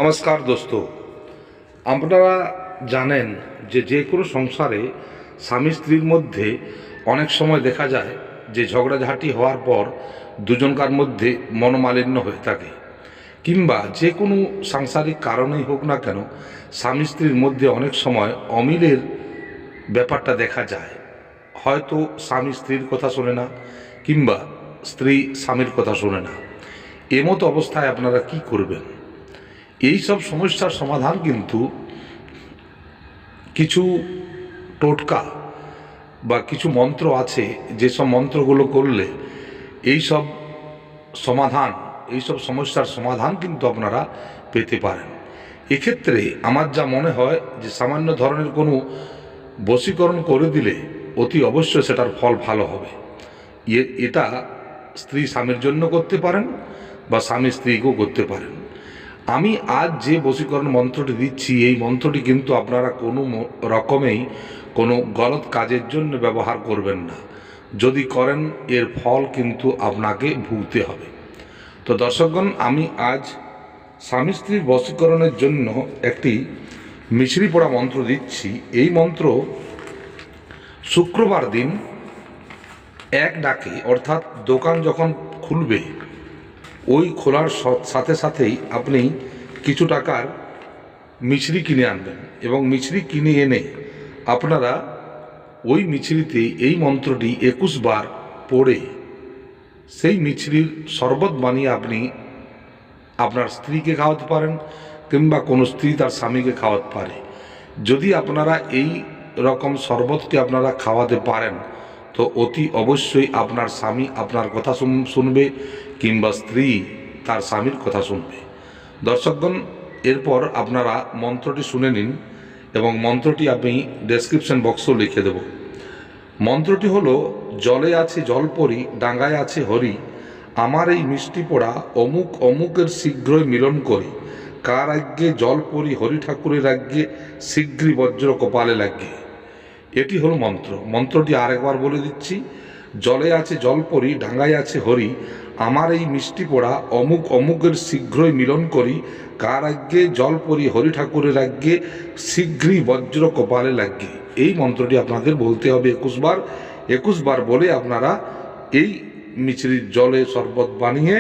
নমস্কার দোস্ত, আপনারা জানেন যে কোনো সংসারে স্বামী স্ত্রীর মধ্যে অনেক সময় দেখা যায় যে ঝগড়াঝাঁটি হওয়ার পর দুজনকার মধ্যে মনোমালিন্য হয়ে থাকে, কিংবা যে কোনো সাংসারিক কারণেই হোক না কেন স্বামী স্ত্রীর মধ্যে অনেক সময় অমিলের ব্যাপারটা দেখা যায়। হয়তো স্বামী স্ত্রীর কথা শোনে না, কিংবা স্ত্রী স্বামীর কথা শোনে না। এমতো অবস্থায় আপনারা কি করবেন? এই সব সমস্যার সমাধান কিন্তু কিছু টোটকা বা কিছু মন্ত্র আছে, যেসব মন্ত্রগুলো করলে এই সব সমস্যার সমাধান কিন্তু আপনারা পেতে পারেন। এক্ষেত্রে আমার যা মনে হয় যে সামান্য ধরনের কোনো বশীকরণ করে দিলে অতি অবশ্যই সেটার ফল ভালো হবে। এটা স্ত্রী স্বামীর জন্য করতে পারেন বা স্বামী স্ত্রীকেও করতে পারেন। আমি আজ যে বশীকরণ মন্ত্রটি দিচ্ছি, এই মন্ত্রটি কিন্তু আপনারা কোনো রকমেই কোনো গলত কাজের জন্য ব্যবহার করবেন না। যদি করেন এর ফল কিন্তু আপনাকে ভুগতে হবে। তো দর্শকগণ, আমি আজ স্বামী স্ত্রীর বশীকরণের জন্য একটি মিছরি পড়া মন্ত্র দিচ্ছি। এই মন্ত্র শুক্রবার দিন এক ডাকে, অর্থাৎ দোকান যখন খুলবে ওই খোলার সাথে সাথেই আপনি কিছু টাকার মিছরি কিনে আনবেন, এবং মিছরি কিনে এনে আপনারা ওই মিছরিতে এই মন্ত্রটি 21 বার পড়ে সেই মিছরির শরবত বানিয়ে আপনি আপনার স্ত্রীকে খাওয়াতে পারেন, কিংবা কোনো স্ত্রী তার স্বামীকে খাওয়াতে পারে। যদি আপনারা এই রকম শরবতকে আপনারা খাওয়াতে পারেন, তো অতি অবশ্যই আপনার স্বামী আপনার কথা শুনবে, কিংবা স্ত্রী তার স্বামীর কথা শুনবে। দর্শকগণ, এরপর আপনারা মন্ত্রটি শুনে নিন, এবং মন্ত্রটি আমি ডেসক্রিপশন বক্সেও লিখে দেব। মন্ত্রটি হলো: জলে আছে জলপরি, ডাঙ্গায় আছে হরি, আমার এই মিষ্টি পোড়া অমুক অমুকের শীঘ্রই মিলন করি, কার আজ্ঞে জলপরি হরি ঠাকুরের আজ্ঞে শীঘ্রই বজ্র কপালে লাগে। এটি হলো মন্ত্র। মন্ত্রটি আরেকবার বলে দিচ্ছি: জলে আছে জলপরি, ডাঙ্গায় আছে হরি, আমার এই মিষ্টি পোড়া অমুক অমুকের শীঘ্রই মিলন করি, কার আজ্ঞে জলপরি হরি ঠাকুরের আজ্ঞে শীঘ্রই বজ্র কপালে লাগে। এই মন্ত্রটি আপনাদের বলতে হবে 21 বার। 21 বার বলে আপনারা এই মিছরির জলে শরবত বানিয়ে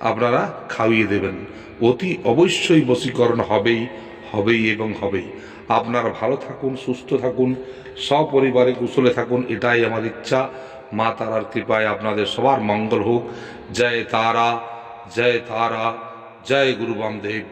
আপনারা খাইয়ে দেবেন। অতি অবশ্যই বশীকরণ হবেই এবং হবেই। আপনারা ভালো থাকুন, সুস্থ থাকুন, সপরিবারে কুশলে থাকুন, এটাই আমার ইচ্ছা। মা তারার কৃপায় আপনাদের সবার মঙ্গল হোক। জয় তারা, জয় তারা, জয় গুরু বামদেব।